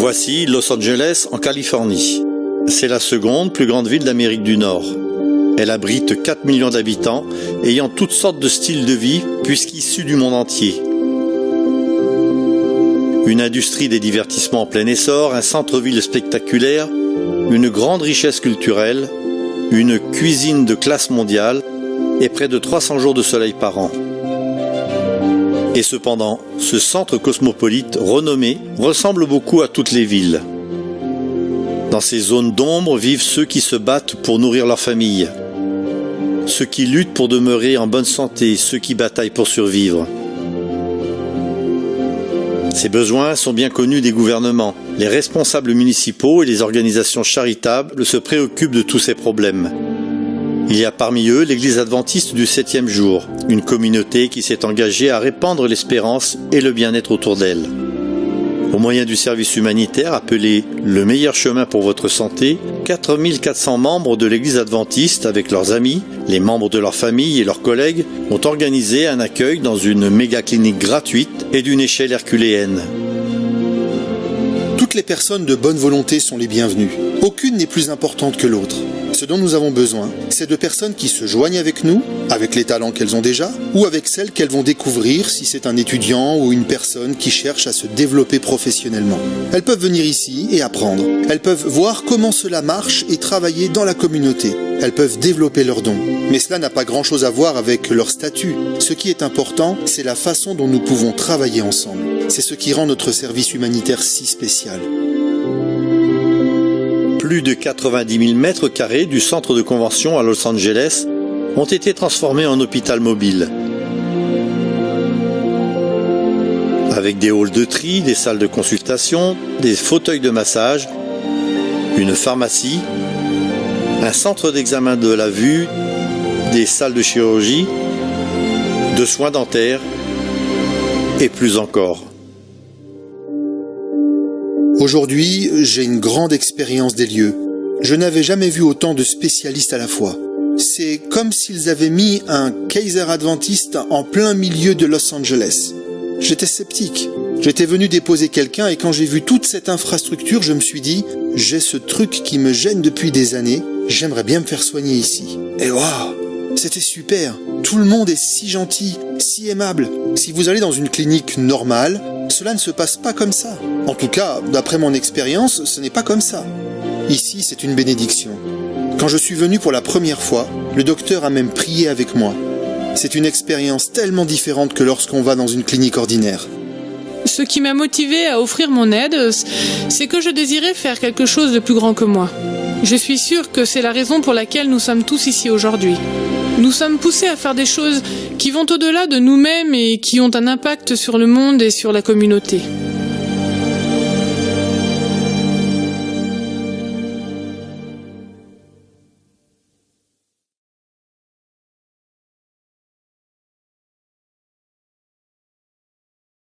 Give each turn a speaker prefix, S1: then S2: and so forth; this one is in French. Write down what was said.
S1: Voici Los Angeles en Californie. C'est la seconde plus grande ville d'Amérique du Nord. Elle abrite 4 millions d'habitants, ayant toutes sortes de styles de vie, puisqu'issus du monde entier. Une industrie des divertissements en plein essor, un centre-ville spectaculaire, une grande richesse culturelle, une cuisine de classe mondiale et près de 300 jours de soleil par an. Et cependant, ce centre cosmopolite renommé ressemble beaucoup à toutes les villes. Dans ces zones d'ombre vivent ceux qui se battent pour nourrir leur famille, ceux qui luttent pour demeurer en bonne santé, ceux qui bataillent pour survivre. Ces besoins sont bien connus des gouvernements. Les responsables municipaux et les organisations charitables se préoccupent de tous ces problèmes. Il y a parmi eux l'Église adventiste du 7e jour, une communauté qui s'est engagée à répandre l'espérance et le bien-être autour d'elle. Au moyen du service humanitaire appelé « Le meilleur chemin pour votre santé », 4400 membres de l'Église adventiste, avec leurs amis, les membres de leur famille et leurs collègues, ont organisé un accueil dans une méga-clinique gratuite et d'une échelle herculéenne.
S2: Toutes les personnes de bonne volonté sont les bienvenues. Aucune n'est plus importante que l'autre. Ce dont nous avons besoin, c'est de personnes qui se joignent avec nous, avec les talents qu'elles ont déjà, ou avec celles qu'elles vont découvrir si c'est un étudiant ou une personne qui cherche à se développer professionnellement. Elles peuvent venir ici et apprendre. Elles peuvent voir comment cela marche et travailler dans la communauté. Elles peuvent développer leurs dons. Mais cela n'a pas grand-chose à voir avec leur statut. Ce qui est important, c'est la façon dont nous pouvons travailler ensemble. C'est ce qui rend notre service humanitaire si spécial.
S1: Plus de 90 000 mètres carrés du centre de convention à Los Angeles ont été transformés en hôpital mobile. Avec des halls de tri, des salles de consultation, des fauteuils de massage, une pharmacie, un centre d'examen de la vue, des salles de chirurgie, de soins dentaires et plus encore.
S2: Aujourd'hui, j'ai une grande expérience des lieux. Je n'avais jamais vu autant de spécialistes à la fois. C'est comme s'ils avaient mis un Kaiser adventiste en plein milieu de Los Angeles. J'étais sceptique. J'étais venu déposer quelqu'un et quand j'ai vu toute cette infrastructure, je me suis dit, j'ai ce truc qui me gêne depuis des années, j'aimerais bien me faire soigner ici. Et waouh, c'était super. Tout le monde est si gentil, si aimable. Si vous allez dans une clinique normale, cela ne se passe pas comme ça. En tout cas, d'après mon expérience, ce n'est pas comme ça. Ici, c'est une bénédiction. Quand je suis venu pour la première fois, le docteur a même prié avec moi. C'est une expérience tellement différente que lorsqu'on va dans une clinique ordinaire.
S3: Ce qui m'a motivé à offrir mon aide, c'est que je désirais faire quelque chose de plus grand que moi. Je suis sûre que c'est la raison pour laquelle nous sommes tous ici aujourd'hui. Nous sommes poussés à faire des choses qui vont au-delà de nous-mêmes et qui ont un impact sur le monde et sur la communauté.